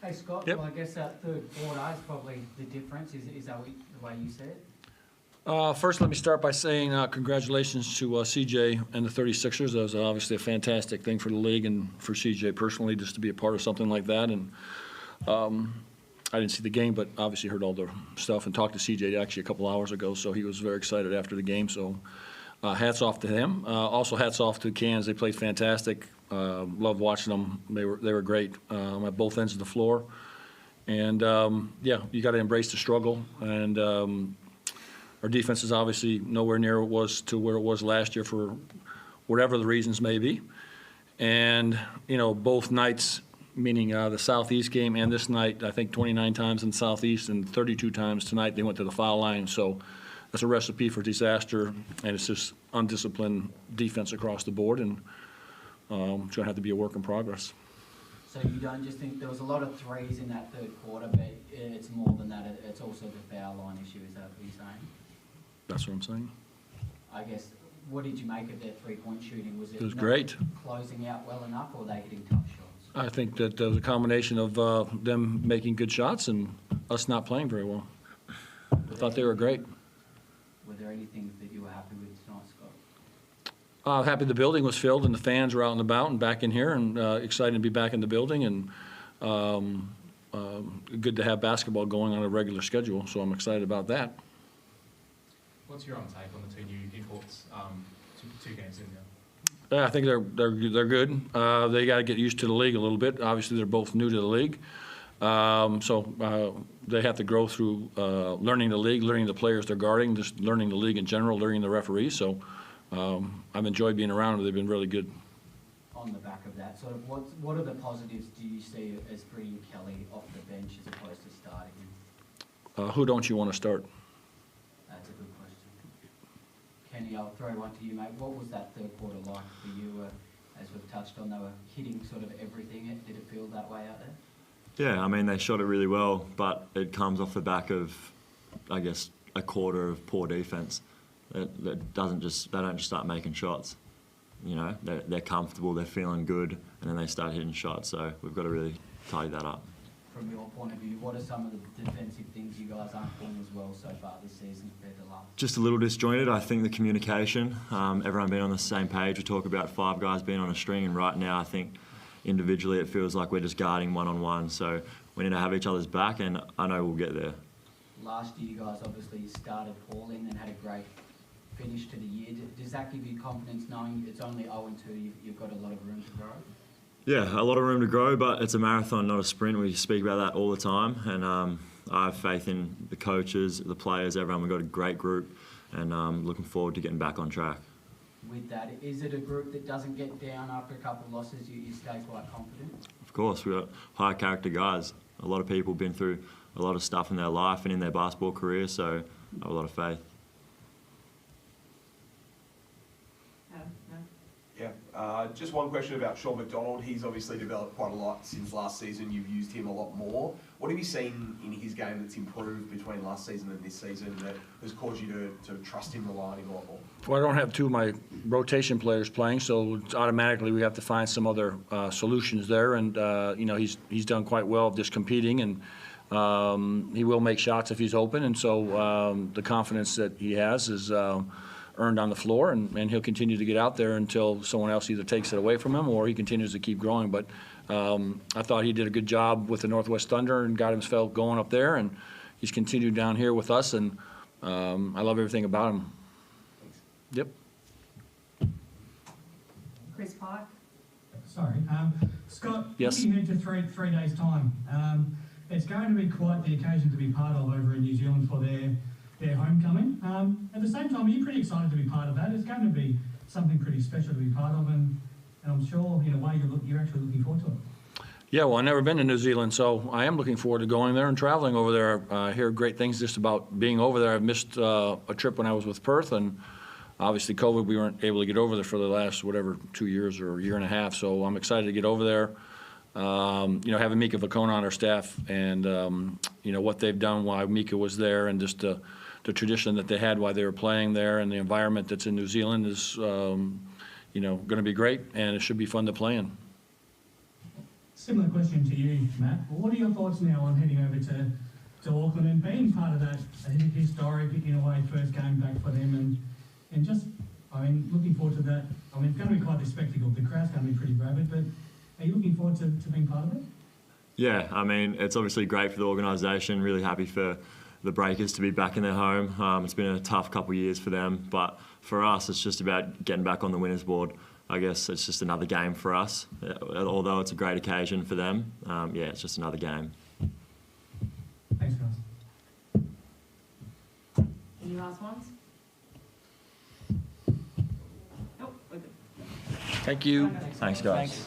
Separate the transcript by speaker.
Speaker 1: Hey Scott,
Speaker 2: Yep.
Speaker 1: well I guess that third quarter is probably the difference, is that the way you see it?
Speaker 2: First, let me start by saying congratulations to CJ and the 36ers. That was obviously a fantastic thing for the league and for CJ personally, just to be a part of something like that. And I didn't see the game, but obviously heard all the stuff and talked to CJ actually a couple hours ago, so he was very excited after the game. So hats off to him. Also hats off to Cans. They played fantastic. Loved watching them. They were great at both ends of the floor. And yeah, you got to embrace the struggle. And our defense is obviously nowhere near where it was last year for whatever the reasons may be. And both nights, meaning the Southeast game and this night, I think 29 times in the Southeast and 32 times tonight they went to the foul line. So that's a recipe for disaster, and it's just undisciplined defense across the board, and it's going to have to be a work in progress.
Speaker 1: So you don't just think there was a lot of threes in that third quarter, but it's more than that, it's also the foul line issue, is that what you're saying?
Speaker 2: That's what I'm saying.
Speaker 1: I guess, what did you make of their three-point shooting? Was it
Speaker 2: was
Speaker 1: not
Speaker 2: great.
Speaker 1: Closing out well enough, or were they hitting tough shots?
Speaker 2: I think that there was a combination of them making good shots and us not playing very well. I thought they were great.
Speaker 1: Were there any things that you were happy with tonight, Scott?
Speaker 2: Happy the building was filled and the fans were out and about and back in here, and excited to be back in the building, and good to have basketball going on a regular schedule, so I'm excited about that.
Speaker 3: What's your own take on the two new imports, two games in now?
Speaker 2: Yeah, I think they're good. They got to get used to the league a little bit. Obviously, they're both new to the league, so they have to grow through learning the league, learning the players they're guarding, just learning the league in general, learning the referees. So I've enjoyed being around them. They've been really good.
Speaker 1: On the back of that, sort of, what are the positives do you see as bringing Kelly off the bench as opposed to starting him?
Speaker 2: Who don't you want to start?
Speaker 1: That's a good question. Kenny, I'll throw one to you, mate. What was that third quarter like for you? As we've touched on, they were hitting sort of everything. Did it feel that way out there?
Speaker 4: Yeah, I mean, they shot it really well, but it comes off the back of, I guess, a quarter of poor defense. That don't just start making shots. They're comfortable, they're feeling good, and then they start hitting shots. So we've got to really tidy that up.
Speaker 1: From your point of view, what are some of the defensive things you guys aren't doing as well so far this season compared to last?
Speaker 4: Just a little disjointed. I think the communication, everyone being on the same page. We talk about 5 guys being on a string, and right now I think individually it feels like we're just guarding one-on-one. So we need to have each other's back, and I know we'll get there.
Speaker 1: Last year, you guys obviously started poorly and then had a great finish to the year. Does that give you confidence knowing it's only 0-2, you've got a lot of room to grow?
Speaker 4: Yeah, a lot of room to grow, but it's a marathon, not a sprint. We speak about that all the time, and I have faith in the coaches, the players, everyone. We've got a great group, and looking forward to getting back on track.
Speaker 1: With that, is it a group that doesn't get down after a couple of losses? You stay quite confident?
Speaker 4: Of course, we've got high character guys. A lot of people have been through a lot of stuff in their life and in their basketball career, so I have a lot of faith.
Speaker 5: Yeah, just one question about Sean McDonald. He's obviously developed quite a lot since last season. You've used him a lot more. What have you seen in his game that's improved between last season and this season that has caused you to trust him, rely on him a lot more?
Speaker 2: Well, I don't have two of my rotation players playing, so automatically we have to find some other solutions there. And he's done quite well just competing, and he will make shots if he's open. And so the confidence that he has is earned on the floor, and he'll continue to get out there until someone else either takes it away from him or he continues to keep growing. But I thought he did a good job with the Northwest Thunder and got himself going up there, and he's continued down here with us, and I love everything about him.
Speaker 1: Thanks.
Speaker 2: Yep.
Speaker 6: Chris Pike.
Speaker 7: Sorry. Scott,
Speaker 2: Yes.
Speaker 7: looking into three days' time, it's going to be quite the occasion to be part of over in New Zealand for their homecoming. At the same time, are you pretty excited to be part of that? It's going to be something pretty special to be part of, and I'm sure in a way you're actually looking forward to it.
Speaker 2: Yeah, well, I've never been to New Zealand, so I am looking forward to going there and traveling over there. I hear great things just about being over there. I've missed a trip when I was with Perth, and obviously COVID, we weren't able to get over there for the last, 2 years or a year and a half, so I'm excited to get over there. Having Mika Vacona on our staff and, what they've done while Mika was there, and just the tradition that they had while they were playing there, and the environment that's in New Zealand is, going to be great, and it should be fun to play in.
Speaker 7: Similar question to you, Matt. What are your thoughts now on heading over to Auckland and being part of that historic, in a way, first game back for them and just, I mean, looking forward to that. I mean, it's going to be quite the spectacle. The crowd's going to be pretty rabid, but are you looking forward to being part of it?
Speaker 4: Yeah, I mean, it's obviously great for the organisation. Really happy for the Breakers to be back in their home. It's been a tough couple of years for them, but for us, it's just about getting back on the winners board. I guess it's just another game for us. Although it's a great occasion for them, yeah, it's just another game.
Speaker 7: Thanks, guys.
Speaker 6: Any last ones? Nope, we're good.
Speaker 2: Thank you.
Speaker 4: Thanks, guys.